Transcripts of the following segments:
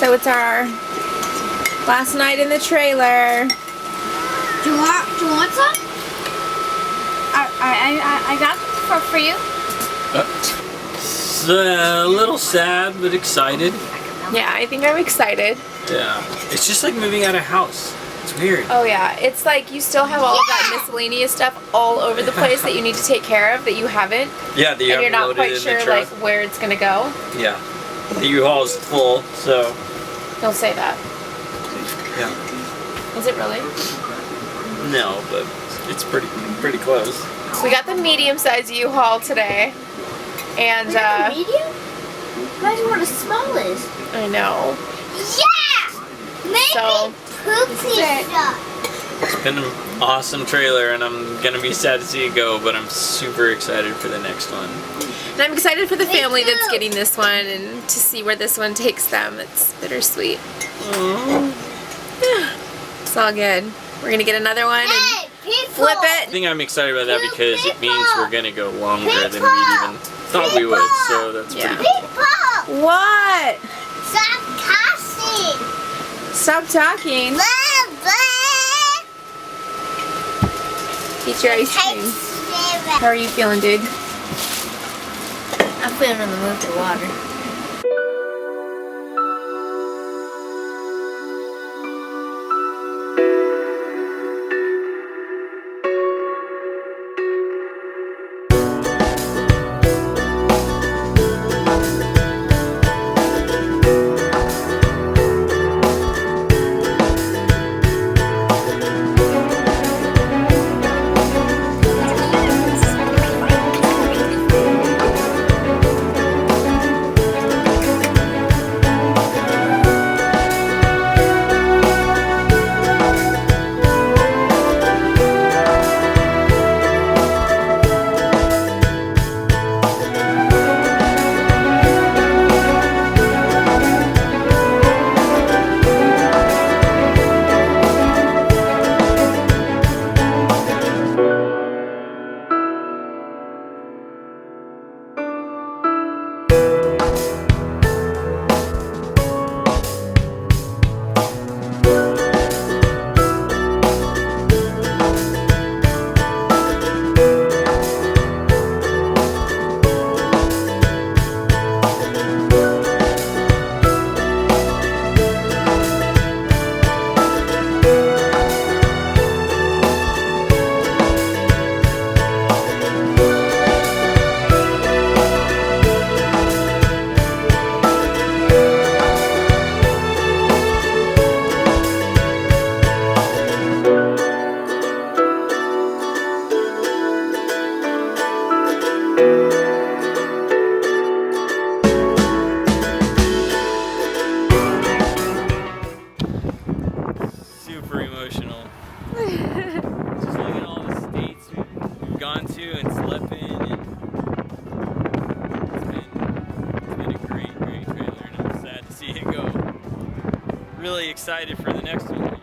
So it's our last night in the trailer. Do you want some? I got them for you. It's a little sad, but excited. Yeah, I think I'm excited. Yeah. It's just like moving out of house. It's weird. Oh yeah, it's like you still have all of that miscellaneous stuff all over the place that you need to take care of that you haven't. Yeah, that you and you're haven't not loaded quite in sure the truck. like where it's gonna go. Yeah. The U-Haul's full, so. Don't say that. Yeah. Is it really? No, but it's pretty close. So we got the medium-sized U-Haul today, and medium? You guys know what a small is. I know. Yeah. Maybe So poopy stuff. It's been an awesome trailer, and I'm gonna be sad to see it go, but I'm super excited for the next one. And I'm excited for the family too. that's getting this one and to see where this one takes them. It's bittersweet. It's all good. We're gonna get another one and flip I it. think I'm excited about that because it means we're gonna go longer than we even thought we would, so that's pretty cool. People, What? stop cussing. Stop talking. Eat your ice cream. How are you feeling, dude? I'm feeling in the mood for water. Super emotional. Just looking at all the states we've gone to and slept in, and it's been a great trailer, and I'm sad to see it go. Really excited for the next one.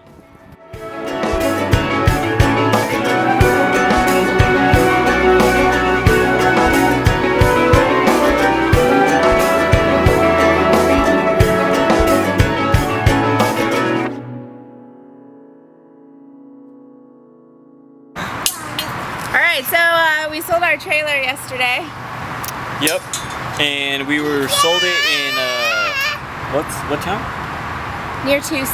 Alright, so we sold our trailer yesterday. Yep, and we sold it in what town? Near to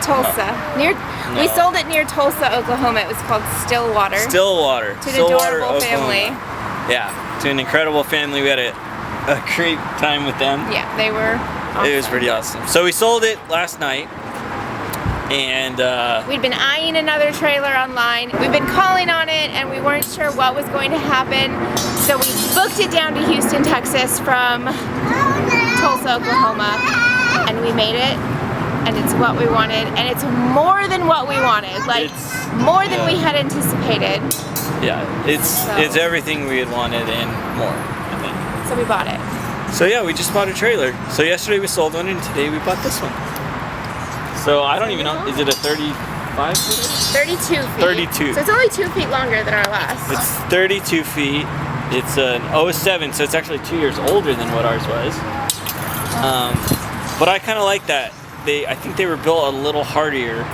Tulsa. No. We sold it near Tulsa, Oklahoma. It was called Stillwater. Stillwater. To the Stillwater, adorable Oklahoma. family. Yeah, to an incredible family. We had a great time with them. Yeah, they were awesome. It was pretty awesome. So we sold it last night, and we'd been eyeing another trailer online. We've been calling on it, and we weren't sure what was going to happen. So we booked it down to Houston, Texas from Tulsa, Oklahoma, and we made it. And it's what we wanted, and it's more than what we wanted. Like more than we had anticipated. Yeah, it's everything we had wanted and more, I think. So we bought it. So yeah, we just bought a trailer. So yesterday we sold one, and today we bought this one. So I don't even know, is it a 35 footer? 32 feet. 32. So it's only 2 feet longer than our last. It's 32 feet. It's an 07, so it's actually 2 years older than what ours was. But I kind of like that. I think they were built a little hardier.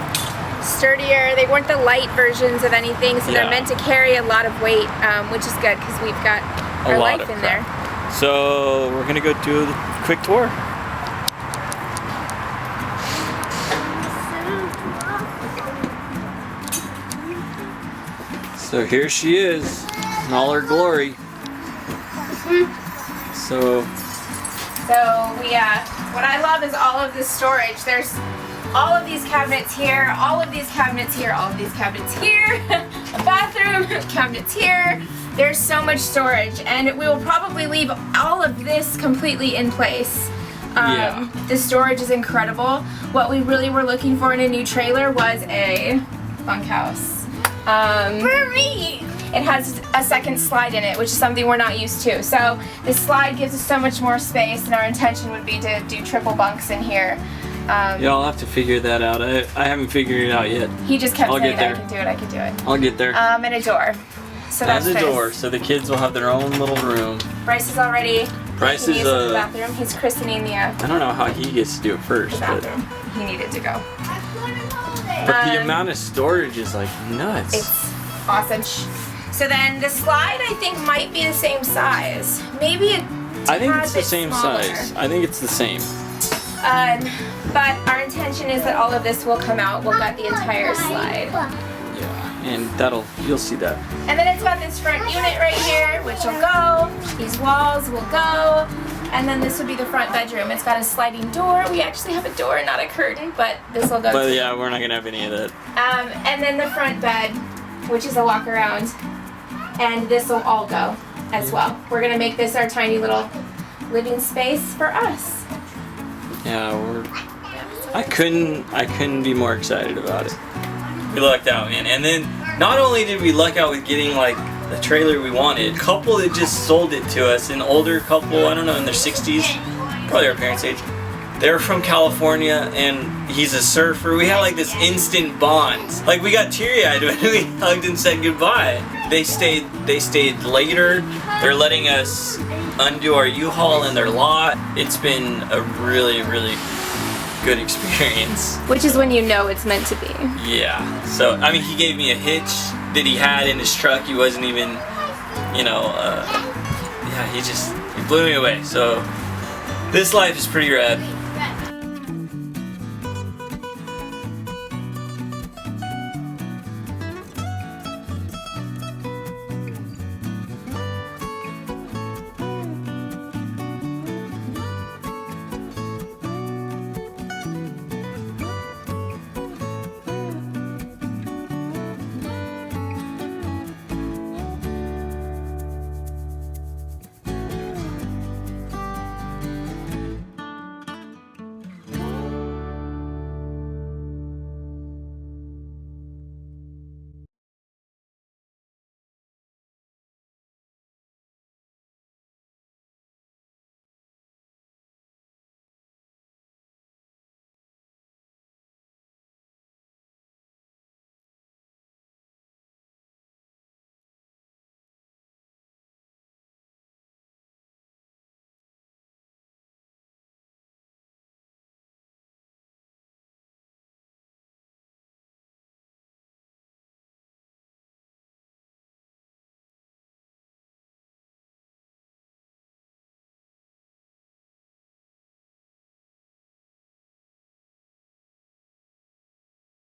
Sturdier. They weren't the light versions of anything, so they're meant to carry a lot of weight, which is good because we've got our life in there. So we're gonna go do the quick tour. So here she is in all her glory. So we, what I love is all of this storage. There's all of these cabinets here, all of these cabinets here, all of these cabinets here, a bathroom, cabinets here. There's so much storage, and we will probably leave all of this completely in place. The storage is incredible. What we really were looking for in a new trailer was a bunkhouse. For me! It has a second slide in it, which is something we're not used to. So this slide gives us so much more space, and our intention would be to do triple bunks in here. Yeah, I'll have to figure that out. I haven't figured it out yet. He just kept saying, I can do it. I'll get there. And a door. So that's a door, so the kids will have their own little room. Bryce is already. Bryce is the bathroom. He's christening the. I don't know how he gets to do it first, but he needed to go. But the amount of storage is like nuts. It's awesome. So then the slide, I think, might be the same size. Maybe it. I think it's the same size. I think it's the same. But our intention is that all of this will come out. We'll get the entire slide. Yeah, and you'll see that. And then it's got this front unit right here, which will go. These walls will go. And then this would be the front bedroom. It's got a sliding door. We actually have a door, not a curtain, but this will go. But yeah, we're not gonna have any of that. And then the front bed, which is a walk around. And this will all go as well. We're gonna make this our tiny little living space for us. Yeah, I couldn't be more excited about it. We lucked out, man. And then not only did we luck out with getting like the trailer we wanted, a couple that just sold it to us, an older couple, I don't know, in their 60s, probably our parents' age. They're from California, and he's a surfer. We had like this instant bond. Like, we got teary-eyed when we hugged and said goodbye. They stayed later. They're letting us undo our U-Haul in their lot. It's been a really, really good experience. Which is when you know it's meant to be. Yeah. So, I mean, he gave me a hitch that he had in his truck. He wasn't even, yeah, he blew me away. So, this life is pretty rad.